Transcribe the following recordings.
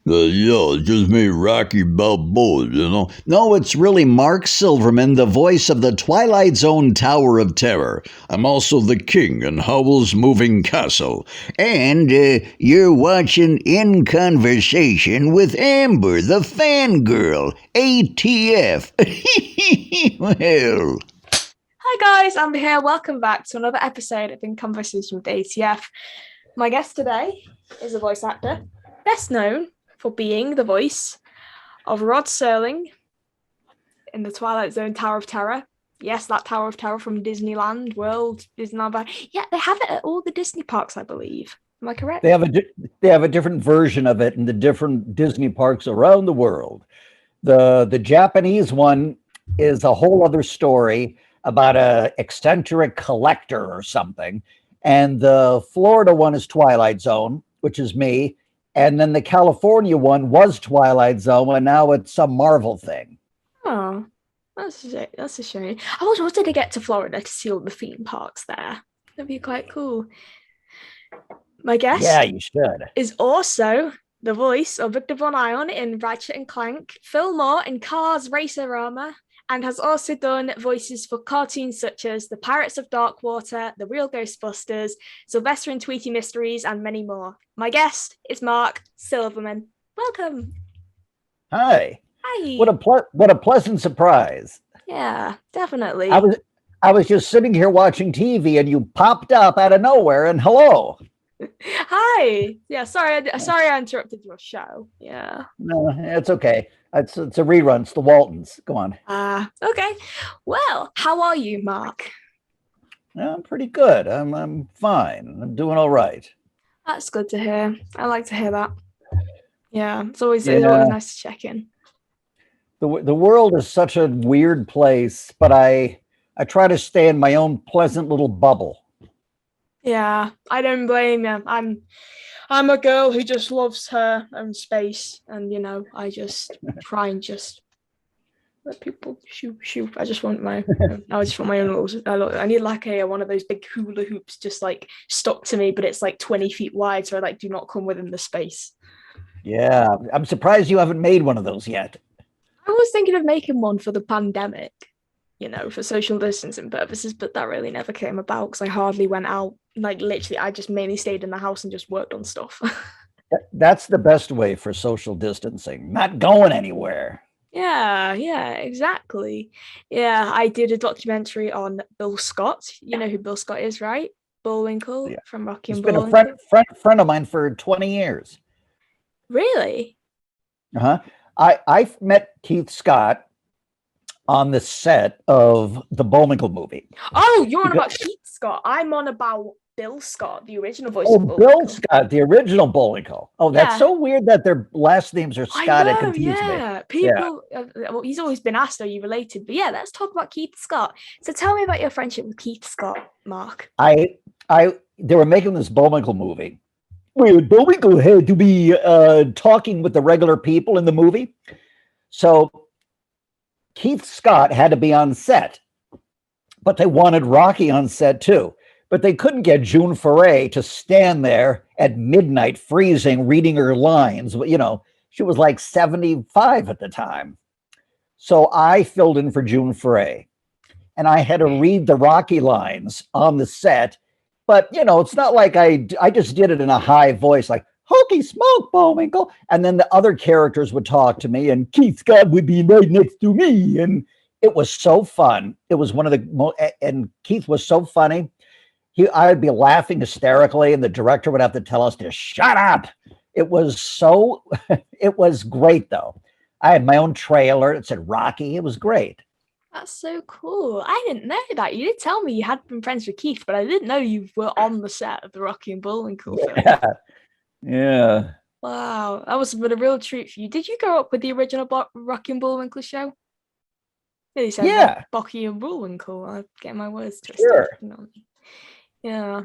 Yeah, just me, Rocky Balboa. No, it's really Mark Silverman, the voice of the Twilight Zone Tower of Terror. I'm also the king in Howl's Moving Castle. And you're watching In Conversation with Amber, the fangirl. ATF. Well. Hi guys, I'm here. Welcome back to another episode of In Conversation with ATF. My guest today is a voice actor, best known for being the voice of Rod Serling in the Twilight Zone Tower of Terror. Yes, that Tower of Terror from Disneyland World, Disneyland. Yeah, they have it at all the Disney parks, I believe. Am I correct? They have a different version of it in the different Disney parks around the world. The Japanese one is a whole other story about a eccentric collector or something, and the Florida one is Twilight Zone, which is me, and then the California one was Twilight Zone, and now it's some Marvel thing. Oh, that's a shame. I always wanted to get to Florida to see all the theme parks there. That'd be quite cool. My guest Yeah, you should. is also the voice of Victor Von Ion in Ratchet and Clank, Fillmore in Cars Race-O-Rama, and has also done voices for cartoons such as The Pirates of Darkwater, The Real Ghostbusters, Sylvester and Tweety Mysteries, and many more. My guest is Mark Silverman. Welcome. Hi. Hi. What a pleasant surprise. Yeah, definitely. I was just sitting here watching TV and you popped up out of nowhere and hello. Hi. Yeah, sorry I interrupted your show. Yeah. No, it's okay. It's a rerun. It's the Waltons. Go on. Okay. Well, how are you, Mark? I'm pretty good. I'm fine. I'm doing all right. That's good to hear. I like to hear that. Yeah, it's always Yeah. nice to check in. The world is such a weird place, but I try to stay in my own pleasant little bubble. Yeah, I don't blame you. I'm a girl who just loves her own space, and I just try and just let people shoot. I just want my own little. I need like one of those big hula hoops just like stuck to me, but it's like 20 feet wide, so I like do not come within the space. Yeah, I'm surprised you haven't made one of those yet. I was thinking of making one for the pandemic, for social distancing purposes, but that really never came about because I hardly went out. Like literally, I just mainly stayed in the house and just worked on stuff. That's the best way for social distancing, not going anywhere. Yeah, exactly. Yeah, I did a documentary on Bill Scott. You know who Bill Scott is, right? Bullwinkle Yeah. from Rocky He's and been a Bullwinkle. friend of mine for 20 years. Really? Uh-huh. I've met Keith Scott on the set of the Bullwinkle movie. Oh, you're on about Keith Scott. I'm on about Bill Scott, the original voice Oh, of Bullwinkle. Bill Scott, the original Bullwinkle. Oh, that's so weird that their last names are Scott. It confused me. People. Well, he's always been asked, "Are you related?" But yeah, let's talk about Keith Scott. So tell me about your friendship with Keith Scott, Mark. They were making this Bullwinkle movie. Well, Bullwinkle had to be talking with the regular people in the movie. So Keith Scott had to be on set, but they wanted Rocky on set too. But they couldn't get June Foray to stand there at midnight, freezing, reading her lines. She was like 75 at the time. So I filled in for June Foray, and I had to read the Rocky lines on the set. But, it's not like I just did it in a high voice, like, "Hokey smoke, Bullwinkle." And then the other characters would talk to me, and Keith Scott would be right next to me. And it was so fun. It was one of and Keith was so funny. I'd be laughing hysterically, and the director would have to tell us to shut up. It was great, though. I had my own trailer. It said Rocky. It was great. That's so cool. I didn't know that. You did tell me you had been friends with Keith, but I didn't know you were on the set of the Rocky and Bullwinkle film. Yeah. Wow, that was a real treat for you. Did you grow up with the original Rocky and Bullwinkle show? Really said Yeah. Rocky and Bullwinkle. I'm getting my words twisted. Sure. Yeah.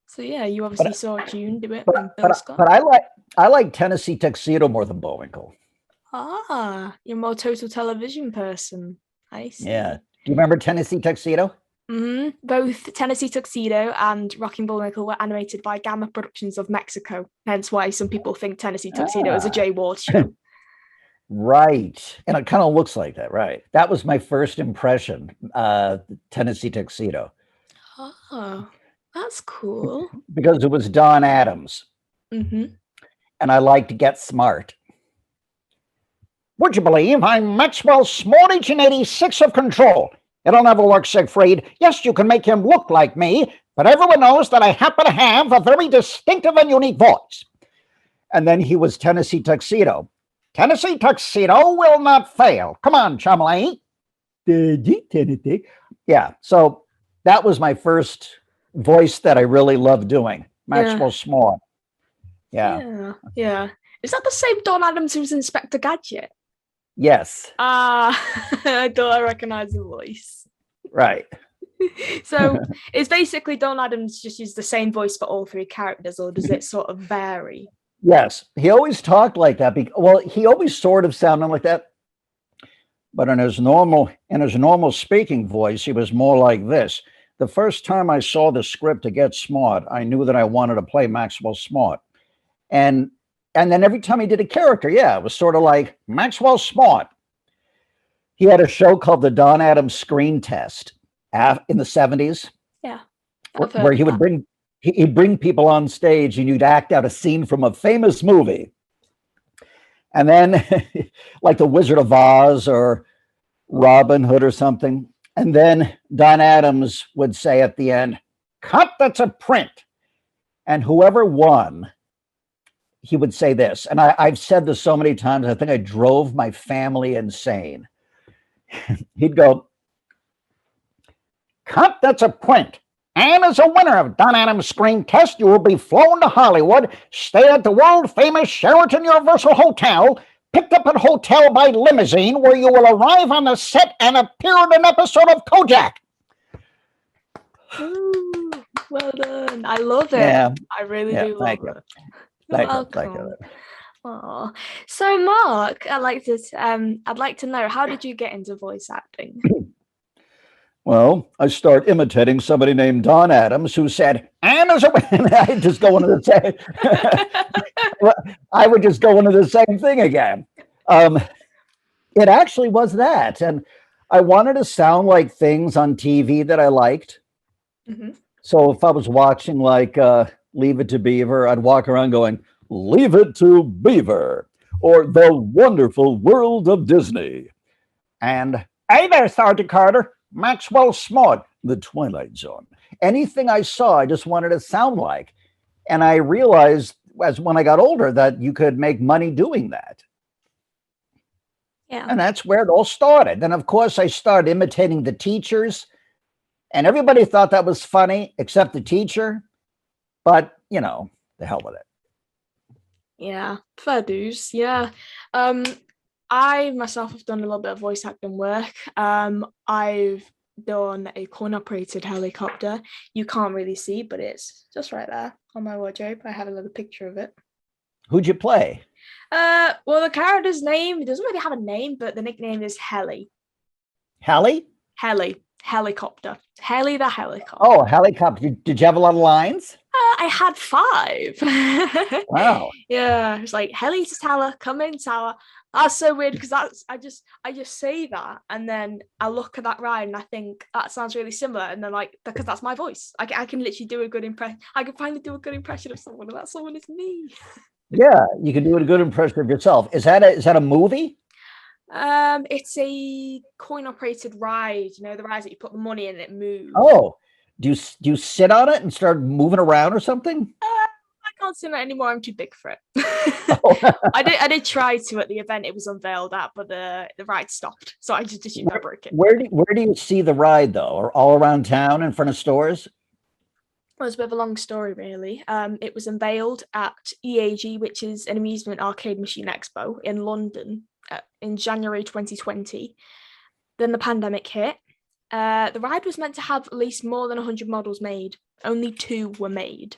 So yeah, you obviously saw June do it. But I like Tennessee Tuxedo more than Bullwinkle. You're more total television person. I see. Yeah. Do you remember Tennessee Tuxedo? Both Tennessee Tuxedo and Rocking Bullwinkle were animated by Gamma Productions of Mexico. Hence why some people think Tennessee Tuxedo is a Jay Ward show. Right. And it kind of looks like that, right? That was my first impression, Tennessee Tuxedo. Oh, that's cool. Because it was Don Adams. Mm-hmm. And I like to get smart. Would you believe I'm Maxwell Smallage in 86 of Control? It'll never work, Siegfried. Yes, you can make him look like me, but everyone knows that I happen to have a very distinctive and unique voice. And then he was Tennessee Tuxedo. Tennessee Tuxedo will not fail. Come on, Chumley. Yeah, so that was my first voice that I really loved doing. Maxwell Small. Yeah. Is that the same Don Adams who's Inspector Gadget? Yes. I thought I recognized the voice. Right. So it's basically Don Adams just used the same voice for all three characters, or does it sort of vary? Yes, he always talked like that. Well, he always sort of sounded like that, but in his normal speaking voice, he was more like this. The first time I saw the script to Get Smart, I knew that I wanted to play Maxwell Smart, and then every time he did a character, it was sort of like Maxwell Smart. He had a show called the Don Adams Screen Test in the 70s. Yeah, where he would he'd bring people on stage and you'd act out a scene from a famous movie. And then like The Wizard of Oz or Robin Hood or something. And then Don Adams would say at the end, "Cut, that's a print." And whoever won, he would say this. And I've said this so many times, I think I drove my family insane. He'd go, "Cut, that's a print. And as a winner of Don Adams' Screen Test, you will be flown to Hollywood, stay at the world-famous Sheraton Universal Hotel, picked up at hotel by limousine, where you will arrive on the set and appear in an episode of Kojak." Ooh, well done. I love it. Yeah. I really do love it. Thank you. Oh, so Mark, I'd like to know, how did you get into voice acting? Well, I start imitating somebody named Don Adams who said, "And as a winner," I just go into the same. I would just go into the same thing again. It actually was that, and I wanted to sound like things on TV that I liked. Mm-hmm. So if I was watching like Leave It to Beaver, I'd walk around going, "Leave it to Beaver," or "The Wonderful World of Disney," and "Hey there, Sergeant Carter, Maxwell Smart, The Twilight Zone." Anything I saw, I just wanted to sound like. And I realized when I got older that you could make money doing that. Yeah. And that's where it all started. Then, of course, I started imitating the teachers. And everybody thought that was funny, except the teacher. But, the hell with it. Yeah, fair dues. Yeah. I myself have done a little bit of voice acting work. I've done a coin-operated helicopter. You can't really see, but it's just right there on my wardrobe. I have a little picture of it. Who'd you play? Well, the character's name, it doesn't really have a name, but the nickname is Heli. Heli? Helicopter. Heli the helicopter. Oh, helicopter. Did you have a lot of lines? I had 5. Wow. Yeah, it's like, "Heli to tower, come in tower." That's so weird because I just say that and then I look at that ride and I think that sounds really similar, and then like, because that's my voice, I can literally do a good impression. I can finally do a good impression of someone, and that someone is me. Yeah, you can do a good impression of yourself. Is that a movie? It's a coin-operated ride. The rides that you put the money in and it moves. Oh, do you sit on it and start moving around or something? I can't sit on it anymore. I'm too big for it. Oh. I did try to at the event it was unveiled at, but the ride stopped, so I just assumed I broke it. Where do you see the ride though? Or all around town in front of stores? Well, it's a bit of a long story, really. It was unveiled at EAG, which is an amusement arcade machine expo in London, in January 2020. Then the pandemic hit. The ride was meant to have at least more than 100 models made. Only 2 were made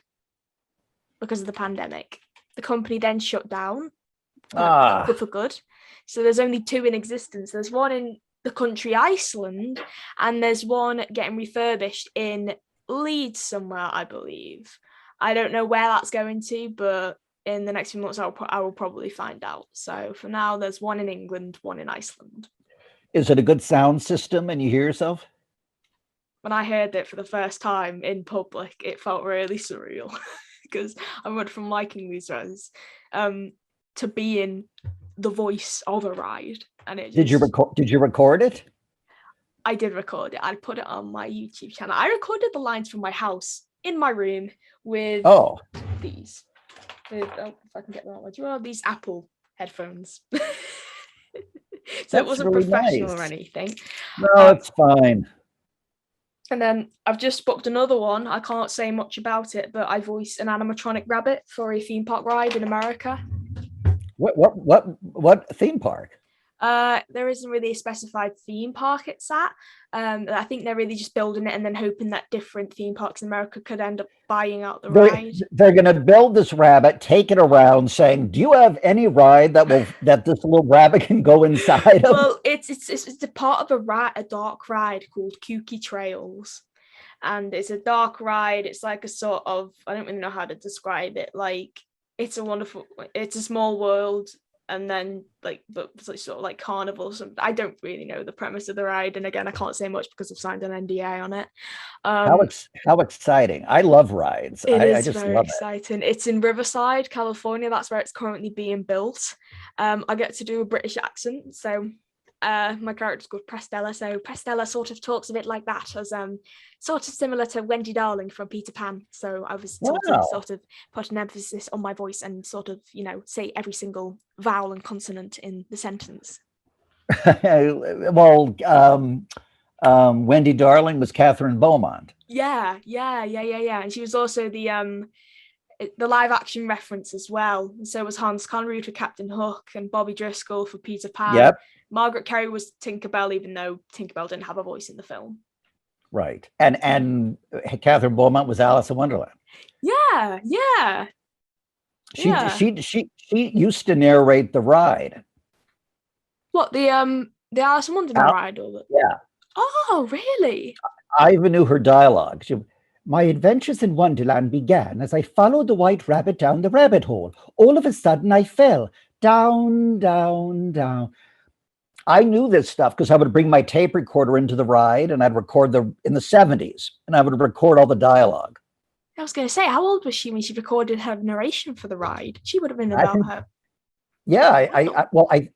because of the pandemic. The company then shut down for good. So there's only 2 in existence. There's one in the country Iceland, and there's one getting refurbished in Leeds somewhere, I believe. I don't know where that's going to, but in the next few months, I will probably find out. So for now, there's one in England, one in Iceland. Is it a good sound system and you hear yourself? When I heard it for the first time in public, it felt really surreal because I went from liking these rides to being the voice of a ride. And it just, Did you record it? I did record it. I put it on my YouTube channel. I recorded the lines from my house in my room with these. If I can get them out, do you know these Apple headphones? So it wasn't really professional nice. or anything. No, it's fine. And then I've just booked another one. I can't say much about it, but I voiced an animatronic rabbit for a theme park ride in America. What theme park? There isn't really a specified theme park it's at. I think they're really just building it and then hoping that different theme parks in America could end up buying out the ride. They're going to build this rabbit, take it around, saying, "Do you have any ride that this little rabbit can go inside of?" Well, it's a part of a dark ride called Kooky Trails, and it's a dark ride. It's like a sort of, I don't really know how to describe it. Like it's a small world. And then but sort of like carnival. I don't really know the premise of the ride, and again, I can't say much because I've signed an NDA on it. How exciting! I love rides. I just very love exciting. It's in Riverside, California. That's where it's currently being built. I get to do a British accent, so my character's called Prestella. So Prestella sort of talks a bit like that, as sort of similar to Wendy Darling from Peter Pan. So I was sort of put an emphasis on my voice and sort of, say every single vowel and consonant in the sentence. Well, Wendy Darling was Catherine Beaumont. Yeah. And she was also the live action reference as well. And so was Hans Conried for Captain Hook and Bobby Driscoll for Peter Pan. Yep. Margaret Kerry was Tinkerbell, even though Tinkerbell didn't have a voice in the film. Right. And Catherine Beaumont was Alice in Wonderland. Yeah. She used to narrate the ride. What, the Alice in Wonderland ride? Yeah. Oh, really? I even knew her dialogue. My adventures in Wonderland began as I followed the white rabbit down the rabbit hole. All of a sudden, I fell down, down, down. I knew this stuff because I would bring my tape recorder into the ride and I'd record in the 70s, and I would record all the dialogue. I was going to say, how old was she when she recorded her narration for the ride? She would have been about her. Yeah,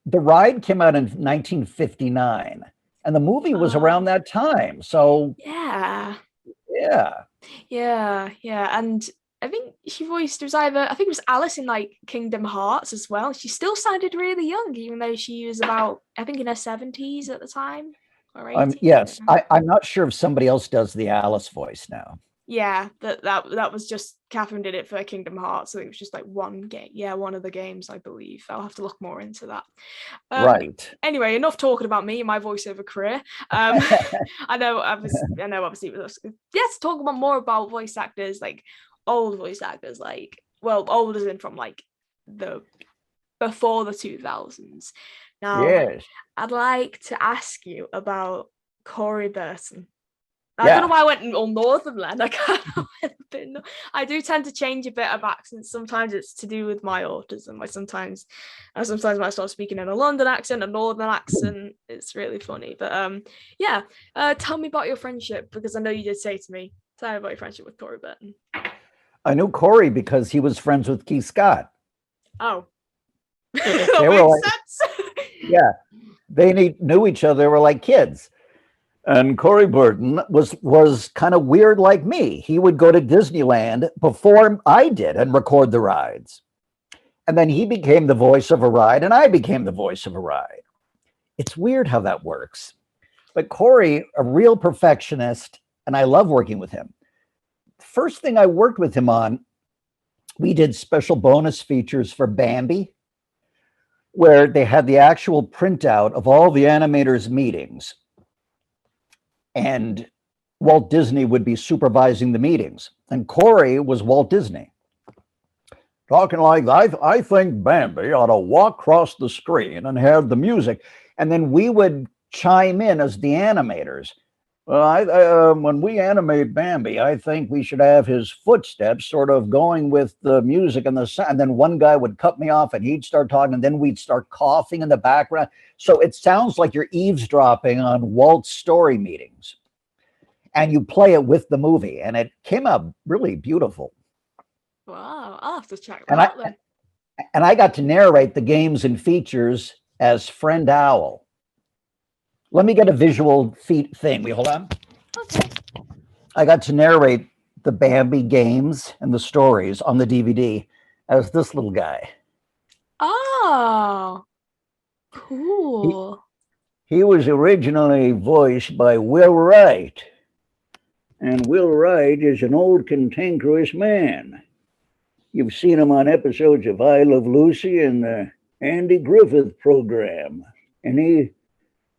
the ride came out in 1959, and the movie was around that time. So yeah. And I think she voiced, I think it was Alice in like Kingdom Hearts as well. She still sounded really young, even though she was about, I think, in her 70s at the time. Or 80s, yes, I'm not sure if somebody else does the Alice voice now. Yeah, that was just, Catherine did it for Kingdom Hearts. So it was just like one game. Yeah, one of the games, I believe. I'll have to look more into that. Right. Anyway, enough talking about me and my voiceover career. I know, obviously, let's talk about more about voice actors, like old voice actors, like, well, old as in from like the before the 2000s. Now, yes. I'd like to ask you about Corey Burton. I don't know why I went all Northernland. I do tend to change a bit of accents. Sometimes it's to do with my autism. Sometimes when I start speaking in a London accent, a Northern accent, it's really funny. But tell me about your friendship, because I know you did say to me, tell me about your friendship with Corey Burton. I knew Corey because he was friends with Keith Scott. Oh. That makes sense. Yeah. They knew each other. They were like kids. And Corey Burton was kind of weird like me. He would go to Disneyland before I did and record the rides. And then he became the voice of a ride, and I became the voice of a ride. It's weird how that works. But Corey, a real perfectionist, and I love working with him. First thing I worked with him on, we did special bonus features for Bambi, where they had the actual printout of all the animators' meetings. And Walt Disney would be supervising the meetings. And Corey was Walt Disney. Talking like, I think Bambi ought to walk across the screen and have the music. And then we would chime in as the animators. Well, when we animate Bambi, I think we should have his footsteps sort of going with the music and the sound. And then one guy would cut me off and he'd start talking, and then we'd start coughing in the background. So it sounds like you're eavesdropping on Walt's story meetings. And you play it with the movie, and it came out really beautiful. Wow, I'll have to check that out then. And I got to narrate the games and features as Friend Howl. Let me get a visual thing. Wait, hold on. Okay. I got to narrate the Bambi games and the stories on the DVD as this little guy. Oh, cool. He was originally voiced by Will Wright. And Will Wright is an old cantankerous man. You've seen him on episodes of I Love Lucy and the Andy Griffith program. And he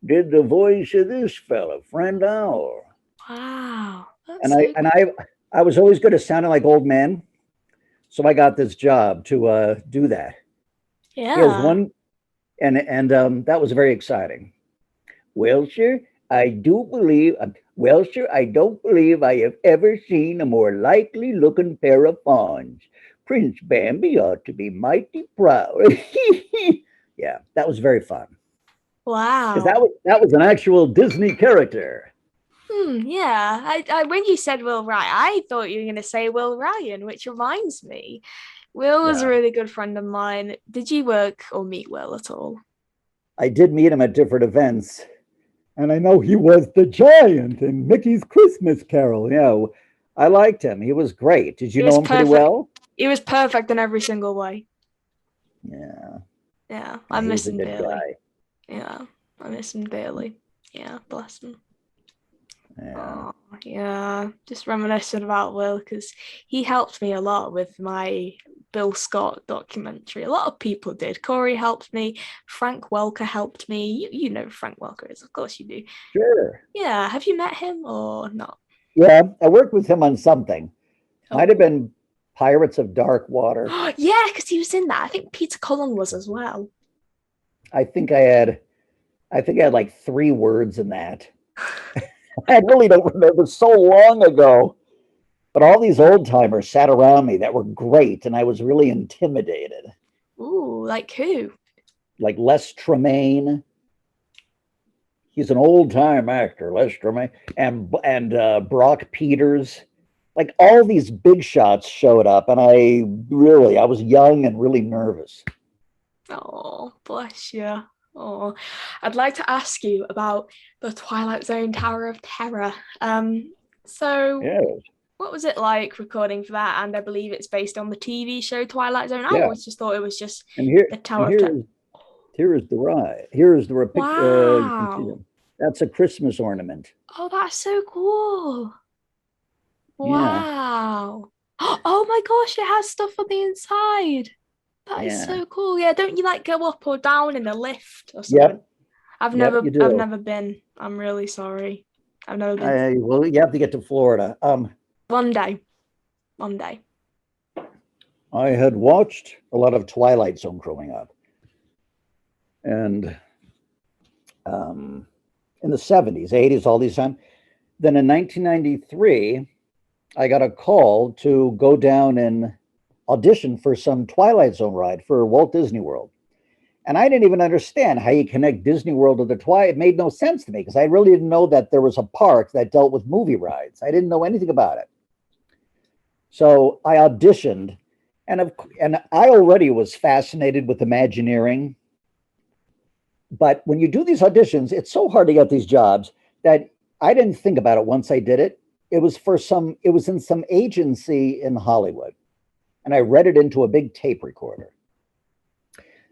did the voice of this fella, Friend Howl. Wow. And I was always good at sounding like old men. So I got this job to do that. Yeah. Here's one, and that was very exciting. Well, sir, I don't believe I have ever seen a more likely looking pair of fawns. Prince Bambi ought to be mighty proud. Yeah, that was very fun. Wow. Because that was an actual Disney character. Yeah. I when you said Will Wright, I thought you were going to say Will Ryan, which reminds me, Will was a really good friend of mine. Did you work or meet Will at all? I did meet him at different events. And I know he was the giant in Mickey's Christmas Carol. Yeah, I liked him. He was great. Did you know him pretty well? He was perfect in every single way. Yeah. Yeah, I miss him dearly. Guy. Yeah, I miss him dearly. Yeah, bless him. Yeah. Oh, yeah, just reminiscing about Will because he helped me a lot with my Bill Scott documentary. A lot of people did. Corey helped me. Frank Welker helped me. You know who Frank Welker is, of course you do. Sure. Yeah, have you met him or not? Yeah, I worked with him on something. Might have been Pirates of Dark Water. Yeah, because he was in that. I think Peter Cullen was as well. I think I had like 3 words in that. I really don't remember, so long ago. But all these old timers sat around me that were great, and I was really intimidated. Ooh, like who? Like Les Tremayne. He's an old time actor, Les Tremayne, and Brock Peters. Like all these big shots showed up, and I was young and really nervous. Oh, bless you. Oh, I'd like to ask you about the Twilight Zone Tower of Terror. Yes. What was it like recording for that? And I believe it's based on the TV show Twilight Zone. I always just thought it was just the Tower of Terror. Here is the ride. Here is the Wow. That's a Christmas ornament. Oh, that's so cool. Wow. Yeah. Oh my gosh, it has stuff on the inside. That is so cool. Yeah, don't you like go up or down in a lift or something? Yep. I've never been. I'm really sorry. I've never been. Well, you have to get to Florida. One day. I had watched a lot of Twilight Zone growing up. And in the 70s, 80s, all these times. Then in 1993, I got a call to go down and audition for some Twilight Zone ride for Walt Disney World. And I didn't even understand how you connect Disney World to the Twilight. It made no sense to me because I really didn't know that there was a park that dealt with movie rides. I didn't know anything about it. So I auditioned, and I already was fascinated with Imagineering. But when you do these auditions, it's so hard to get these jobs that I didn't think about it once I did it. It was in some agency in Hollywood. And I read it into a big tape recorder.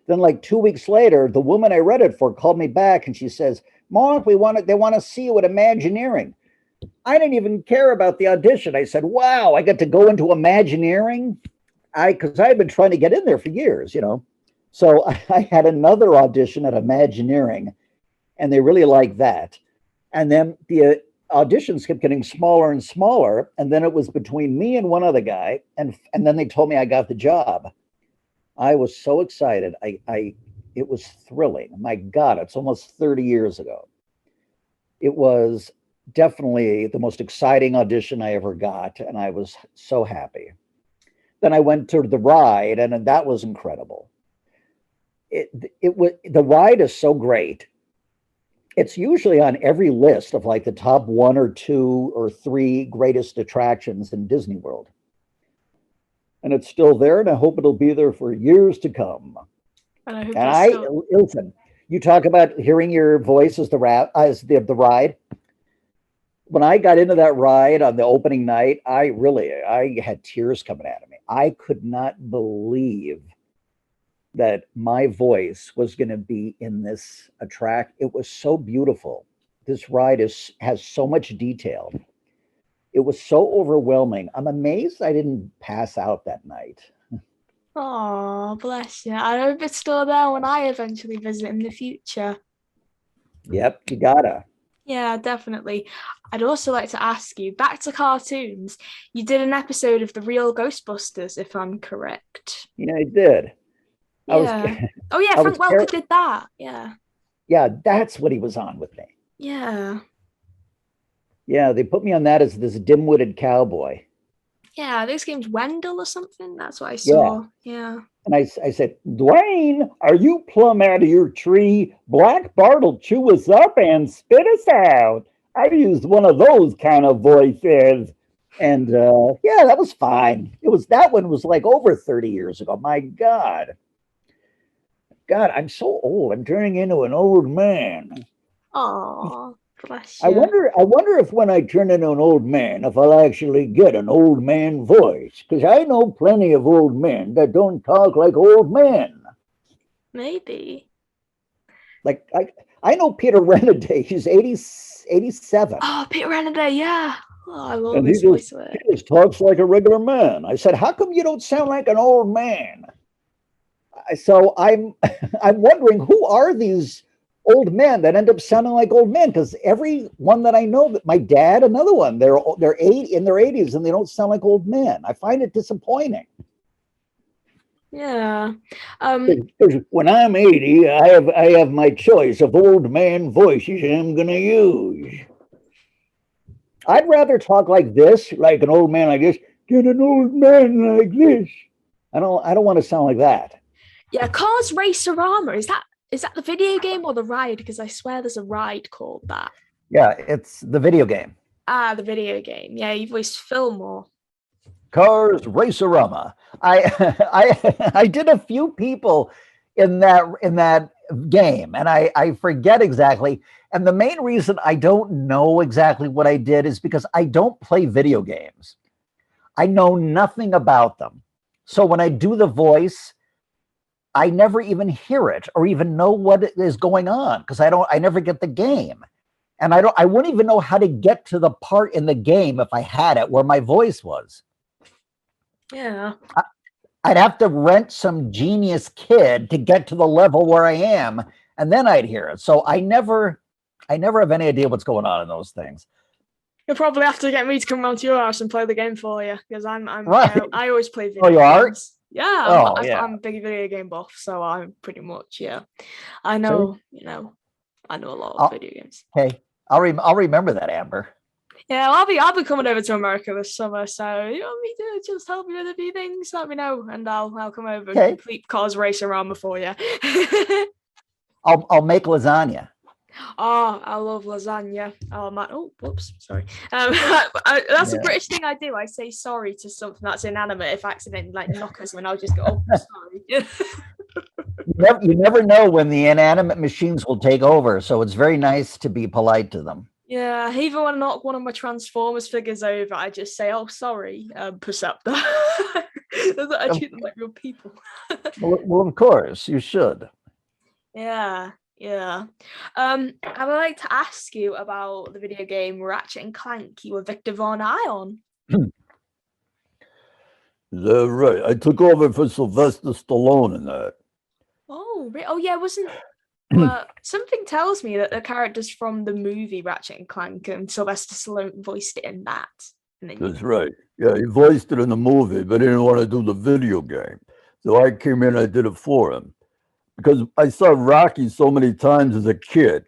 Then like 2 weeks later, the woman I read it for called me back and she says, Mark, they want to see you at Imagineering. I didn't even care about the audition. I said, wow, I get to go into Imagineering? Because I had been trying to get in there for years, you know. So I had another audition at Imagineering, and they really liked that. And then the auditions kept getting smaller and smaller, and then it was between me and one other guy, and then they told me I got the job. I was so excited. It was thrilling. My God, it's almost 30 years ago. It was definitely the most exciting audition I ever got, and I was so happy. Then I went to the ride, and that was incredible. The ride is so great. It's usually on every list of like the top 1 or 2 or 3 greatest attractions in Disney World. And it's still there, and I hope it'll be there for years to come. And I hope And listen, you talk about hearing your voice as the ride. When I got into that ride on the opening night, I had tears coming out of me. I could not believe that my voice was going to be in this attract. It was so beautiful. This ride has so much detail. It was so overwhelming. I'm amazed I didn't pass out that night. Oh, bless you. I hope it's still there when I eventually visit in the future. Yep, you gotta. Yeah, definitely. I'd also like to ask you, back to cartoons, you did an episode of The Real Ghostbusters, if I'm correct. Yeah, I did. Yeah. Oh, yeah, Frank Welker did that. Yeah. Yeah, that's what he was on with me. Yeah. Yeah, they put me on that as this dim-witted cowboy. Yeah, this game's Wendell or something. That's what I saw. Yeah. And I said, Dwayne, are you plumb out of your tree? Black Bart'll chew us up and spit us out. I used one of those kind of voices. And yeah, that was fine. That one was like over 30 years ago. My God. God, I'm so old. I'm turning into an old man. Oh, bless you. I wonder if when I turn into an old man, if I'll actually get an old man voice. Because I know plenty of old men that don't talk like old men. Maybe. Like, I know Peter Renaday. He's 87. Oh, Peter Renaday, yeah. Oh, I love And his voice. He just talks like a regular man. I said, how come you don't sound like an old man? So I'm wondering, who are these old men that end up sounding like old men? Because every one that I know, my dad, another one, they're in their 80s and they don't sound like old men. I find it disappointing. Yeah. When I'm 80, I have my choice of old man voices I'm gonna use. I'd rather talk like this, like an old man like this, than an old man like this. I don't want to sound like that. Yeah, Cars Race-O-Rama, is that the video game or the ride? Because I swear there's a ride called that. Yeah, it's the video game. Ah, the video game. Yeah, you voiced Fillmore. Cars Race-O-Rama. I did a few people in that game, and I forget exactly. And the main reason I don't know exactly what I did is because I don't play video games. I know nothing about them. So when I do the voice, I never even hear it or even know what is going on because I never get the game. And I wouldn't even know how to get to the part in the game if I had it where my voice was. Yeah. I'd have to rent some genius kid to get to the level where I am, and then I'd hear it. So I never have any idea what's going on in those things. You'll probably have to get me to come round to your house and play the game for you because I'm right. I always play video games. Oh, you are? Yeah, I'm a big video game buff, so I'm pretty much, yeah. I know, I know a lot of video games. Okay, I'll remember that, Amber. Yeah, well, I'll be coming over to America this summer, so you want me to just help you with a few things? Let me know, and I'll come over and complete Cars Race-O-Rama for you. I'll make lasagna. Oh, I love lasagna. Oh, whoops, sorry. That's a British thing I do. I say sorry to something that's inanimate if accidentally like knock us, and I'll just go, oh, sorry. You never know when the inanimate machines will take over, so it's very nice to be polite to them. Yeah, even when I knock one of my Transformers figures over, I just say, oh, sorry, Perceptor. I treat them like real people. well, of course, you should. Yeah. I would like to ask you about the video game Ratchet and Clank you were Victor Von Ion. Is that right? I took over for Sylvester Stallone in that. Oh, yeah, wasn't... something tells me that the characters from the movie Ratchet and Clank and Sylvester Stallone voiced it in that. That's right. Yeah, he voiced it in the movie, but he didn't want to do the video game. So I came in and I did it for him. Because I saw Rocky so many times as a kid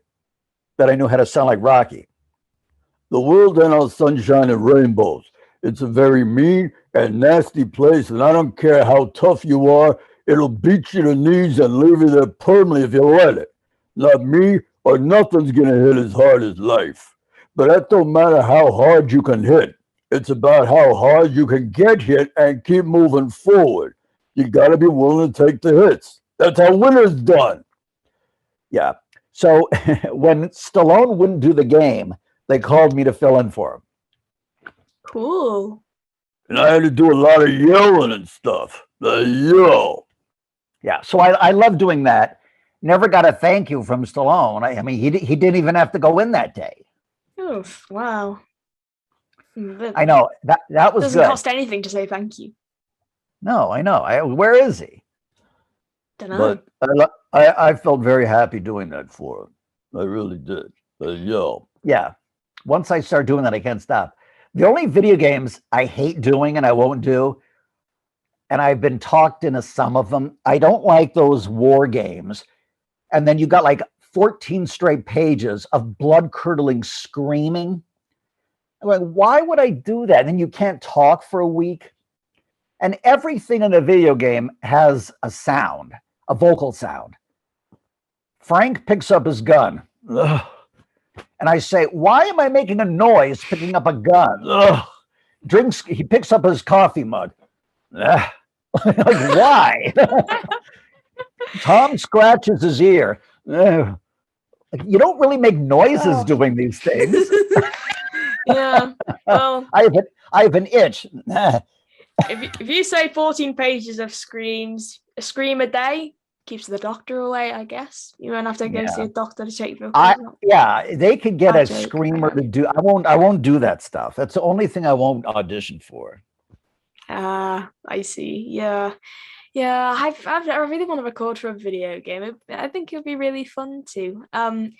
that I knew how to sound like Rocky. The world ain't all sunshine and rainbows. It's a very mean and nasty place, and I don't care how tough you are, it'll beat you to knees and leave you there permanently if you let it. Not me, or nothing's gonna hit as hard as life. But that don't matter how hard you can hit. It's about how hard you can get hit and keep moving forward. You gotta be willing to take the hits. That's how winners done. Yeah. So when Stallone wouldn't do the game, they called me to fill in for him. Cool. And I had to do a lot of yelling and stuff. The yell. Yeah. So I love doing that. Never got a thank you from Stallone. I mean, he didn't even have to go in that day. Oof, wow. I know that was Doesn't good. cost anything to say thank you. No, I know. Where is he? Don't know. But I felt very happy doing that for him. I really did. The yell. Yeah. Once I start doing that, I can't stop. The only video games I hate doing and I won't do, and I've been talked into some of them, I don't like those war games. And then you got like 14 straight pages of blood-curdling screaming. I'm like, why would I do that? And then you can't talk for a week. And everything in a video game has a sound, a vocal sound. Frank picks up his gun. Ugh. And I say, why am I making a noise picking up a gun? Ugh. He picks up his coffee mug. Ugh. Like, why? Tom scratches his ear. Ugh. Like, you don't really make noises doing these things. Yeah. Well, I have an itch. if you say 14 pages of screams, a scream a day, keeps the doctor away, I guess. You won't have to go see a doctor to check your yeah, they could get a joke. screamer to do. I won't do that stuff. That's the only thing I won't audition for. I see. Yeah. Yeah, I really want to record for a video game. I think it'll be really fun too. On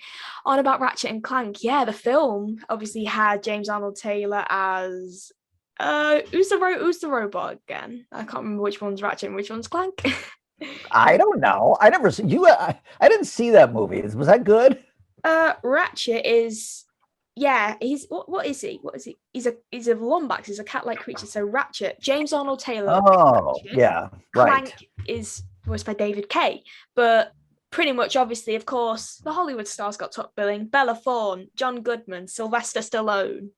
about Ratchet and Clank, yeah, the film obviously had James Arnold Taylor as who's the robot again? I can't remember which one's Ratchet and which one's Clank. I don't know. I never see you. I didn't see that movie. Was that good? Ratchet is, yeah. He's what is he? What is he? He's a wombat. He's a cat-like creature. So Ratchet, James Arnold Taylor. Oh, Ratchet. yeah, right. Clank is voiced by David Kay, but pretty much, obviously, of course, the Hollywood stars got top billing: Bella Thorne, John Goodman, Sylvester Stallone.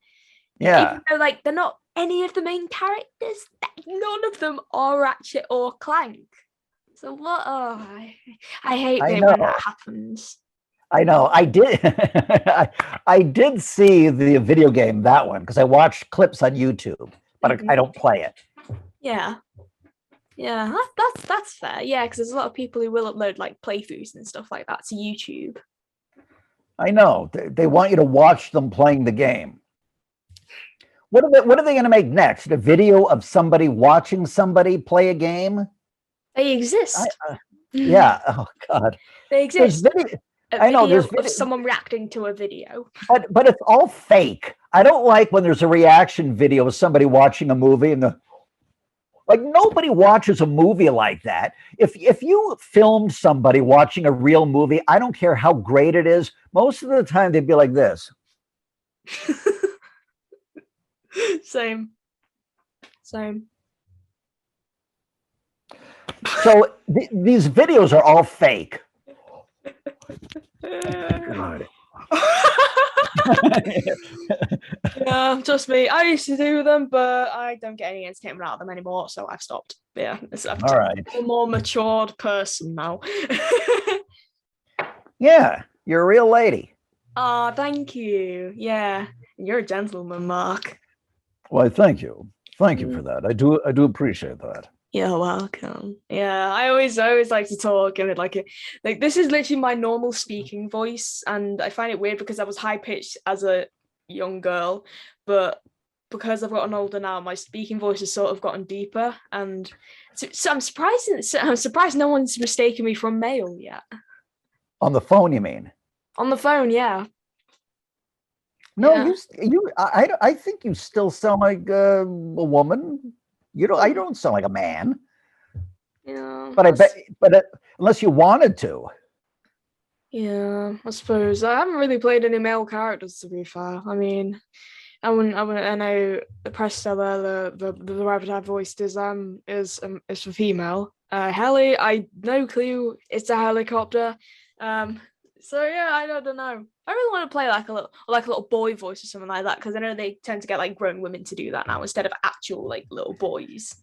Yeah. Even though, like, they're not any of the main characters, none of them are Ratchet or Clank. So what? Oh, I hate it when that happens. I know. I did. I did see the video game, that one, because I watched clips on YouTube, but I don't play it. Yeah. Yeah, that's fair. Yeah, because there's a lot of people who will upload like playthroughs and stuff like that to YouTube. I know. They want you to watch them playing the game. What are they going to make next? A video of somebody watching somebody play a game? They exist. Yeah. Oh God. They exist. I know there's of someone reacting to a video. But it's all fake. I don't like when there's a reaction video of somebody watching a movie and like nobody watches a movie like that. If you filmed somebody watching a real movie, I don't care how great it is. Most of the time they'd be like this. Same. So these videos are all fake. God. Yeah, trust me. I used to do them, but I don't get any entertainment out of them anymore, so I've stopped. Yeah, all right. I'm a more matured person now. Yeah, you're a real lady. Oh, thank you. Yeah, you're a gentleman, Mark. Well, thank you. Thank you for that. I do appreciate that. You're welcome. Yeah, I always like to talk and like this is literally my normal speaking voice, and I find it weird because I was high pitched as a young girl, but because I've gotten older now, my speaking voice has sort of gotten deeper, and so I'm surprised no one's mistaken me for a male yet. On the phone, you mean? On the phone, yeah. No, yeah. I think you still sound like a woman. You don't sound like a man. Yeah. But unless you wanted to. Yeah, I suppose I haven't really played any male characters to be fair. I mean, I know the Prestella, the rabbit I voiced is for female. Heli, I no clue. It's a helicopter. Um, so yeah, I don't know. I really want to play like a little boy voice or something like that because I know they tend to get like grown women to do that now instead of actual like little boys.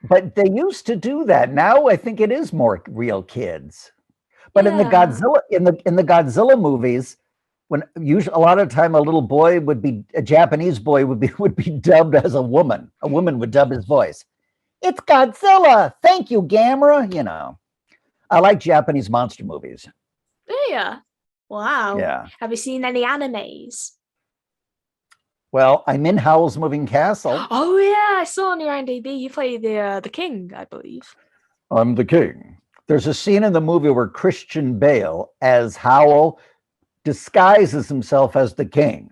But they used to do that. Now I think it is more real kids. But in the Yeah. Godzilla in the Godzilla movies, when usually a lot of time a Japanese boy would be dubbed as a woman. A woman would dub his voice. It's Godzilla. Thank you, Gamera. You know, I like Japanese monster movies. Yeah. Wow. Yeah. Have you seen any animes? Well, I'm in Howl's Moving Castle. Oh yeah, I saw on your IMDb you play the king, I believe. I'm the king. There's a scene in the movie where Christian Bale, as Howl, disguises himself as the king.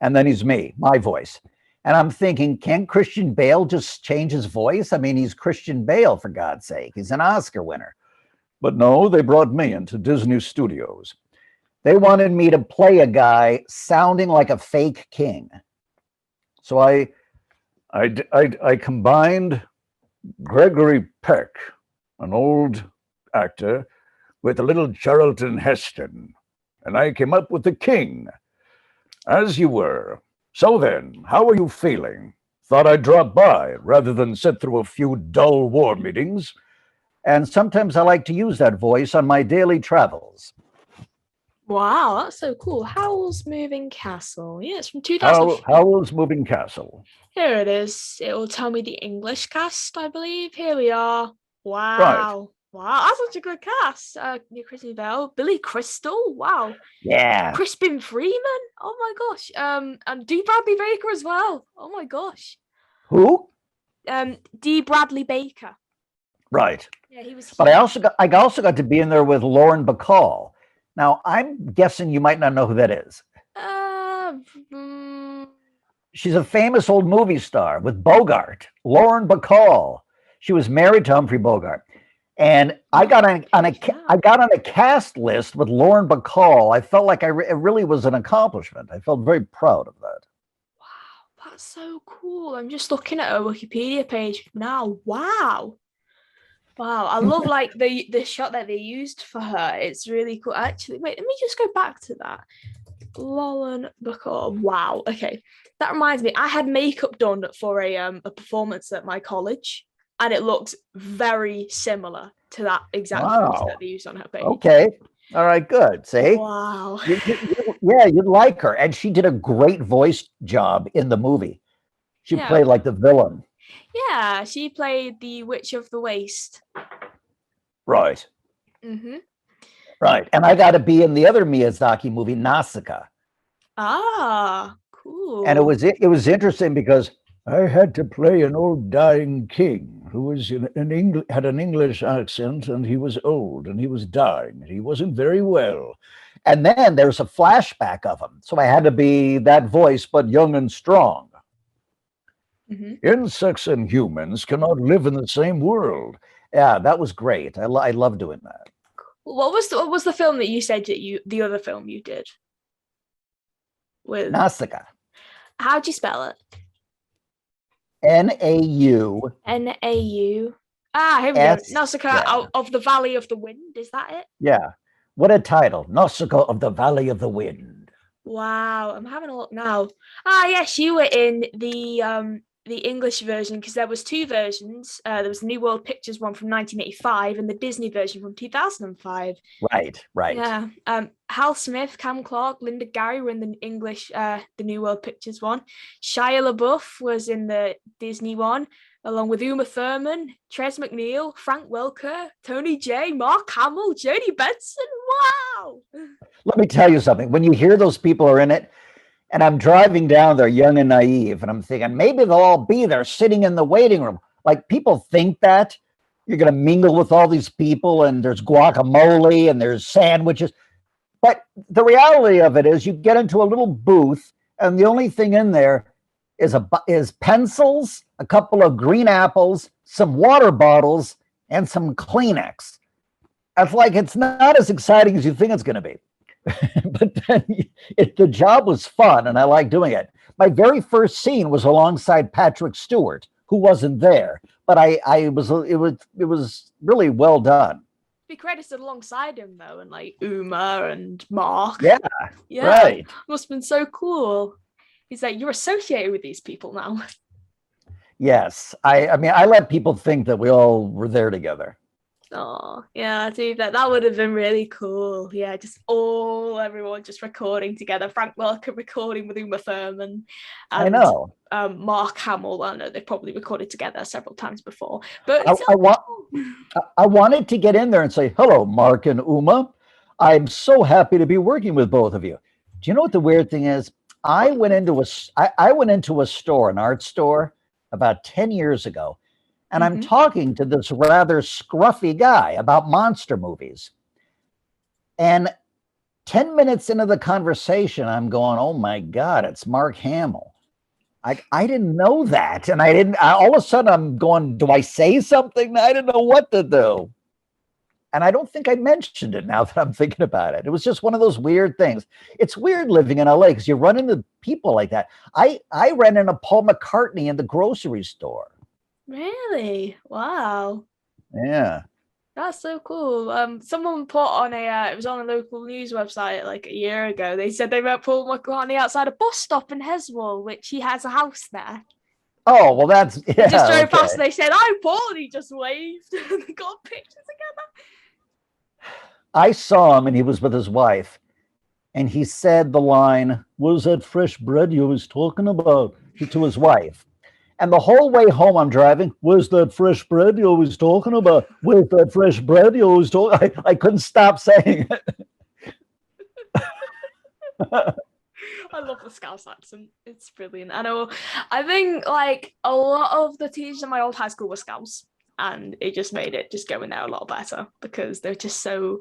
And then he's me, my voice. And I'm thinking, can't Christian Bale just change his voice? I mean, he's Christian Bale, for God's sake. He's an Oscar winner. But no, they brought me into Disney Studios. They wanted me to play a guy sounding like a fake king. So I combined Gregory Peck, an old actor, with a little Charlton Heston, and I came up with the king, as you were. So then, how are you feeling? Thought I'd drop by rather than sit through a few dull war meetings. And sometimes I like to use that voice on my daily travels. Wow, that's so cool. Howl's Moving Castle. Yeah, it's from 2000. Howl's Moving Castle. Here it is. It will tell me the English cast, I believe. Here we are. Wow. Right. Wow, that's such a good cast. Chrissy Bell, Billy Crystal. Wow. Yeah. Crispin Freeman. Oh my gosh. And D. Bradley Baker as well. Oh my gosh. Who? D. Bradley Baker. Right. Yeah, he was. But I also got to be in there with Lauren Bacall. Now I'm guessing you might not know who that is. She's a famous old movie star with Bogart, Lauren Bacall. She was married to Humphrey Bogart. And I got on a cast list with Lauren Bacall. I felt like it really was an accomplishment. I felt very proud of that. Wow, that's so cool. I'm just looking at her Wikipedia page now. Wow. Wow, I love like the shot that they used for her. It's really cool. Actually, wait, let me just go back to that. Lauren Bacall. Wow. Okay, that reminds me. I had makeup done for a performance at my college, and it looked very similar to that exact voice that they used on her page. Okay. All right. Good. See. Wow. Yeah, you'd like her, and she did a great voice job in the movie. She played like the villain. Yeah, she played the Witch of the Waste. Right. Mm-hmm. Right. And I got to be in the other Miyazaki movie, Nausicaa. Ah, cool. And it was interesting because I had to play an old dying king who was had an English accent, and he was old and he was dying. He wasn't very well. And then there's a flashback of him. So I had to be that voice, but young and strong. Mm-hmm. Insects and humans cannot live in the same world. Yeah, that was great. I love doing that. What was the film that you said the other film you did? With Nausicaa. How'd you spell it? N-A-U. N-A-U. Ah, here we go. Nausicaa of the Valley of the Wind. Is that it? Yeah. What a title. Nausicaa of the Valley of the Wind. Wow. I'm having a look now. Ah, yes, you were in the English version because there was two versions. There was the New World Pictures one from 1985 and the Disney version from 2005. Right. Yeah. Hal Smith, Cam Clarke, Linda Gary were in the English, the New World Pictures one. Shia LaBeouf was in the Disney one, along with Uma Thurman, Trez MacNeille, Frank Welker, Tony J, Mark Hamill, Jodie Benson. Wow. Let me tell you something. When you hear those people are in it, and I'm driving down there young and naive, and I'm thinking, maybe they'll all be there sitting in the waiting room. Like, people think that you're going to mingle with all these people, and there's guacamole, and there's sandwiches. But the reality of it is you get into a little booth, and the only thing in there is pencils, a couple of green apples, some water bottles, and some Kleenex. it's like it's not as exciting as you think it's going to be. But then the job was fun, and I like doing it. My very first scene was alongside Patrick Stewart, who wasn't there, but it was really well done. Be credited alongside him though, and like Uma and Mark. Yeah, right. Must have been so cool. He's like, you're associated with these people now. Yes, I mean, I let people think that we all were there together. Oh, yeah, dude, that would have been really cool. Yeah, just everyone just recording together. Frank Welker recording with Uma Thurman. And, I know. Mark Hamill, I know they've probably recorded together several times before. But I wanted to get in there and say, hello, Mark and Uma. I'm so happy to be working with both of you. Do you know what the weird thing is? I went into a store, an art store, about 10 years ago. And I'm talking to this rather scruffy guy about monster movies. And 10 minutes into the conversation, I'm going, oh my God, it's Mark Hamill. I didn't know that. And all of a sudden I'm going, do I say something? I didn't know what to do. And I don't think I mentioned it now that I'm thinking about it. It was just one of those weird things. It's weird living in LA because you run into people like that. I ran into Paul McCartney in the grocery store. Really? Wow. Yeah. That's so cool. Someone put on it was on a local news website like a year ago. They said they met Paul McCartney outside a bus stop in Heswall, which he has a house there. Oh, well, that's, yeah. Just drove past and they said, "I'm Paul," and he just waved. They got pictures together. I saw him and he was with his wife. And he said the line, "Was that fresh bread you was talking about?" to his wife. And the whole way home I'm driving, "Where's that fresh bread you always talking about? Where's that fresh bread you always talking?" I couldn't stop saying it. I love the Scouse accent. It's brilliant. I think like a lot of the teachers in my old high school were Scouts, and it just made it just going there a lot better because they're just so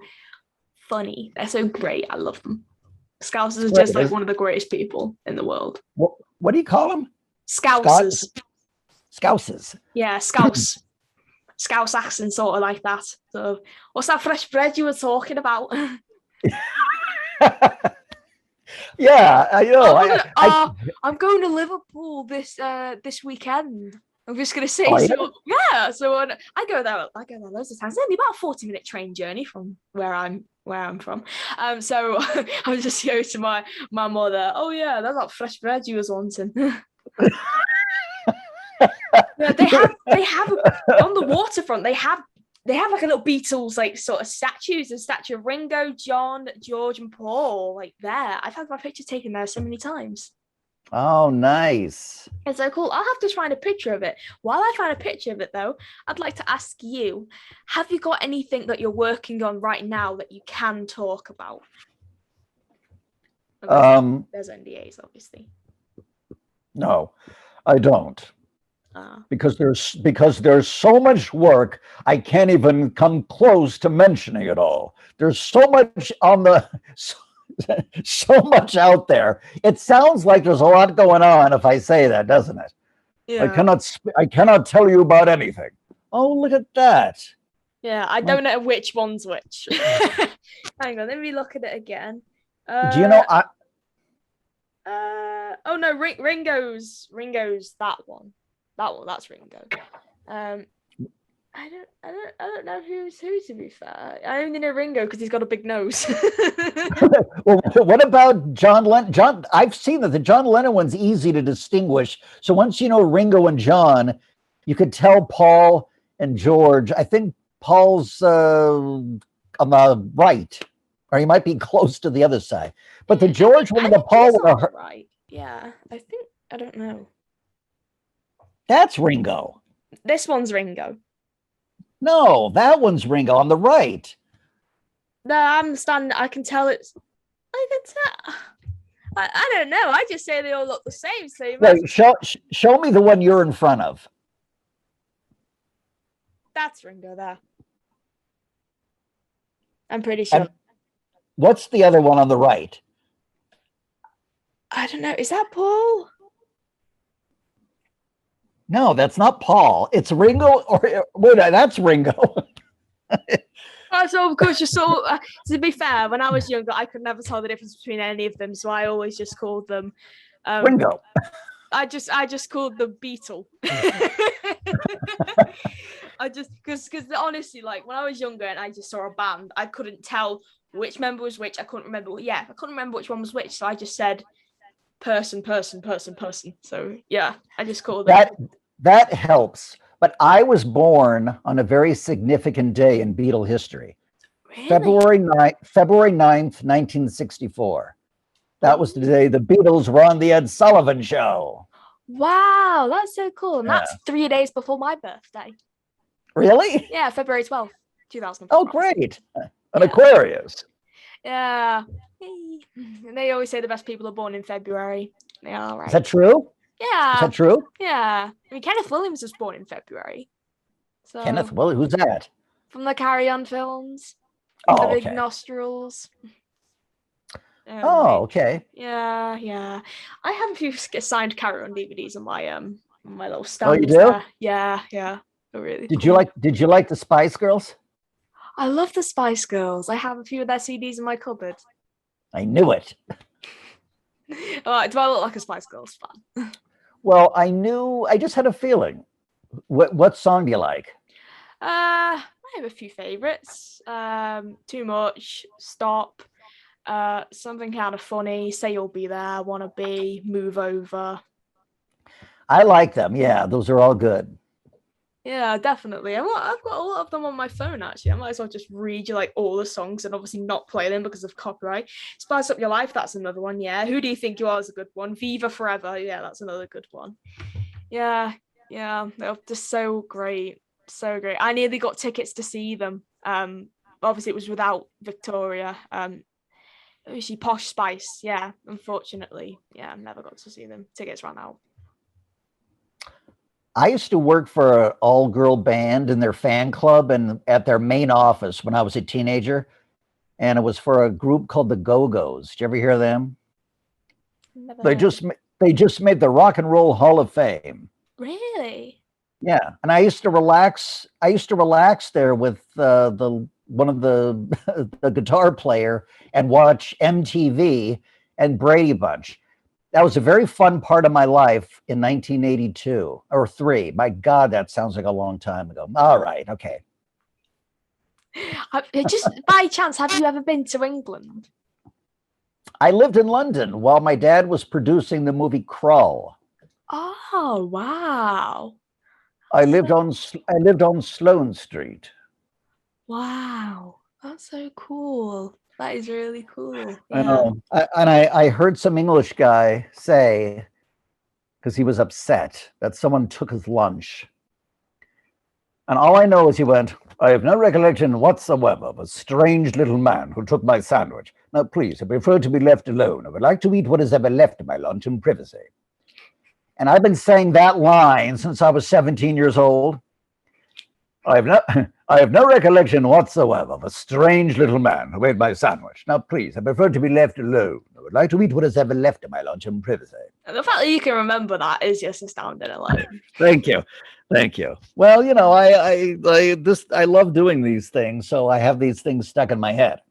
funny. They're so great. I love them. Scouts are just like one of the greatest people in the world. What do you call them? Scousers. Scousers. Yeah, Scouse. Scouse accent, sort of like that. So, what's that fresh bread you were talking about? Yeah, I know. I'm going to Liverpool this weekend. I'm just gonna say, yeah? So I go there loads of times. It's only about a 40-minute train journey from where I'm from. So I was just going to my mother. "Oh yeah, that's that fresh bread you was wanting." Yeah, they have on the waterfront. They have like a little Beatles like sort of statues. A statue of Ringo, John, George, and Paul like there. I've had my picture taken there so many times. Oh, nice. It's so cool. I'll have to find a picture of it. While I find a picture of it, though, I'd like to ask you, have you got anything that you're working on right now that you can talk about? There's NDAs, obviously. No, I don't. Because there's so much work, I can't even come close to mentioning it all. There's so much so much out there. It sounds like there's a lot going on if I say that, doesn't it? Yeah. I cannot tell you about anything. Oh, look at that. Yeah, I don't know which one's which. Hang on, let me look at it again. Do you know oh no, Ringo's that one. That's Ringo. I don't know who's who, to be fair. I only know Ringo because he's got a big nose. Well, what about John Lennon? I've seen that the John Lennon one's easy to distinguish. So once you know Ringo and John, you could tell Paul and George. I think Paul's on the right, or he might be close to the other side. But the George one and the Paul one are right. Yeah, I don't know. That's Ringo. This one's Ringo. No, that one's Ringo on the right. No, I'm standing. I can tell it's. I can tell. I don't know. I just say they all look the same. So Wait, show me the one you're in front of. That's Ringo there. I'm pretty sure. And what's the other one on the right? I don't know. Is that Paul? No, that's not Paul. It's Ringo. Wait, that's Ringo. So of course, to be fair, when I was younger, I could never tell the difference between any of them, so I always just called them. Ringo. I just called them Beetle. I just because honestly, like when I was younger and I just saw a band, I couldn't tell which member was which. I couldn't remember. Yeah, I couldn't remember which one was which. So I just said person. So yeah, I just called them. That helps. But I was born on a very significant day in Beatle history. Really? February 9th, 1964. That was the day the Beatles were on the Ed Sullivan Show. Wow, that's so cool. And that's 3 days before my birthday. Really? Yeah, February 12th, 2004. Oh, great. An Aquarius. Yeah. And they always say the best people are born in February. They are, right? Is that true? Yeah. Is that true? Yeah. I mean, Kenneth Williams was born in February. So, Kenneth Williams? Who's that? From the Carry On films. Oh, the okay. Big Nostrils. Oh, okay. Yeah. I have a few signed Carry On DVDs on my little stand. Oh, you do? There. Yeah. Oh, really? Did you like the Spice Girls? I love the Spice Girls. I have a few of their CDs in my cupboard. I knew it. Do I look like a Spice Girls fan? Well, I just had a feeling. What song do you like? I have a few favorites. Too Much, Stop, Something Kind of Funny, Say You'll Be There, Wanna Be, Move Over. I like them. Yeah, those are all good. Yeah, definitely. I've got a lot of them on my phone, actually. I might as well just read you like all the songs and obviously not play them because of copyright. Spice Up Your Life, that's another one. Yeah. Who Do You Think You Are is a good one. Viva Forever, yeah, that's another good one. Yeah, they're just so great. So great. I nearly got tickets to see them. Obviously it was without Victoria. She Posh Spice, yeah, unfortunately. Yeah, I never got to see them. Tickets ran out. I used to work for an all-girl band in their fan club and at their main office when I was a teenager. And it was for a group called the Go-Go's. Did you ever hear of them? They just made the Rock and Roll Hall of Fame. Really? Yeah. And I used to relax there with one of the guitar player and watch MTV and Brady Bunch. That was a very fun part of my life in 1982 or 3. My God, that sounds like a long time ago. All right. Okay. Just by chance, have you ever been to England? I lived in London while my dad was producing the movie Crawl. Oh, wow. I lived on Sloane Street. Wow. That's so cool. That is really cool. Yeah. I know. I heard some English guy say, because he was upset that someone took his lunch. And all I know is he went, I have no recollection whatsoever of a strange little man who took my sandwich. Now, please, I prefer to be left alone. I would like to eat what is ever left of my lunch in privacy. And I've been saying that line since I was 17 years old. I have no recollection whatsoever of a strange little man who ate my sandwich. Now, please, I prefer to be left alone. I would like to eat what is ever left of my lunch in privacy. And the fact that you can remember that is just astounding alone. Thank you. Well, you know, I love doing these things, so I have these things stuck in my head.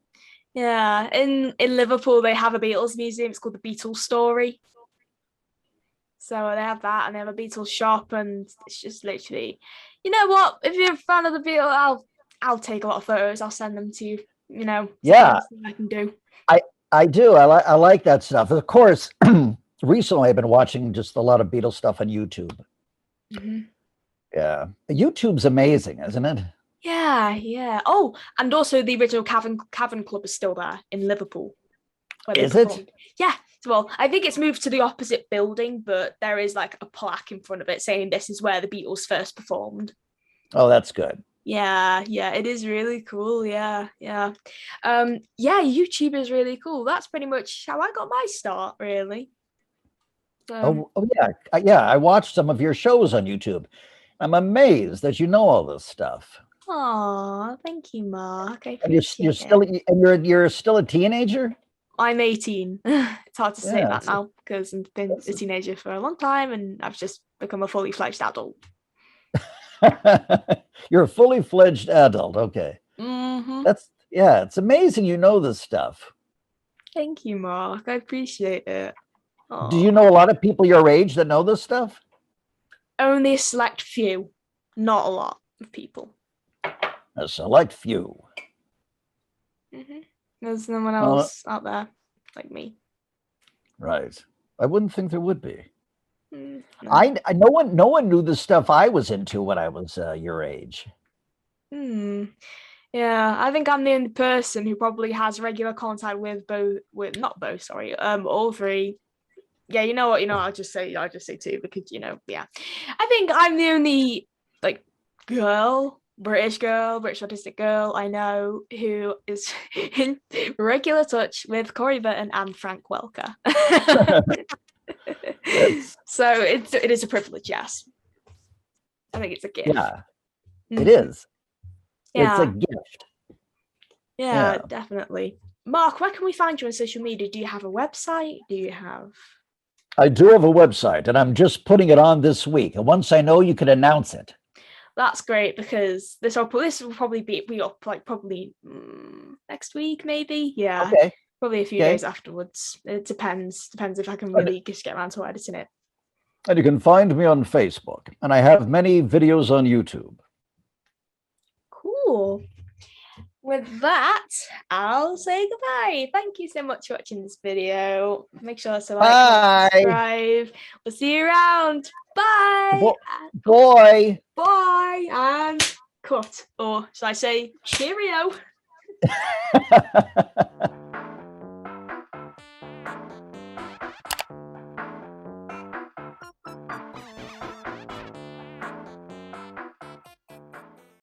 Yeah, in Liverpool they have a Beatles museum. It's called the Beatles Story. So they have that, and they have a Beatles shop, and it's just literally, you know what? If you're a fan of the Beatles, I'll take a lot of photos. I'll send them to you. You know, yeah, I can do. I do. I like that stuff. Of course, recently I've been watching just a lot of Beatles stuff on YouTube. Mm-hmm. Yeah, YouTube's amazing, isn't it? Yeah. Oh, and also the original Cavern Club is still there in Liverpool. Is it? Yeah. Well, I think it's moved to the opposite building, but there is like a plaque in front of it saying this is where the Beatles first performed. Oh, that's good. Yeah, it is really cool. Yeah. YouTube is really cool. That's pretty much how I got my start, really. Oh yeah. I watched some of your shows on YouTube. I'm amazed that you know all this stuff. Oh, thank you, Mark. And you're still a teenager? I'm 18. It's hard to say that now because I've been a teenager for a long time and I've just become a fully fledged adult. You're a fully fledged adult. Okay. Mm-hmm. It's amazing you know this stuff. Thank you, Mark. I appreciate it. Do you know a lot of people your age that know this stuff? Only a select few, not a lot of people. A select few. Mm-hmm. There's no one else out there like me. Right. I wouldn't think there would be. No. No one knew the stuff I was into when I was your age. Yeah, I think I'm the only person who probably has regular contact with all three. Yeah, you know what? I'll just say two because yeah. I think I'm the only British autistic girl I know who is in regular touch with Corey Burton and Frank Welker. So it is a privilege, yes. I think it's a gift. Yeah, it is. Yeah. It's a gift. Yeah, definitely. Mark, where can we find you on social media? Do you have a website? I do have a website, and I'm just putting it on this week. And once I know, you can announce it. That's great because this will probably be up next week, maybe. Yeah. Okay. Probably a few days afterwards. It depends if I can really just get around to editing it. And you can find me on Facebook, and I have many videos on YouTube. Cool. With that, I'll say goodbye. Thank you so much for watching this video. Make sure to like, subscribe. We'll see you around. Bye. Bye. Bye. And cut. Or should I say cheerio?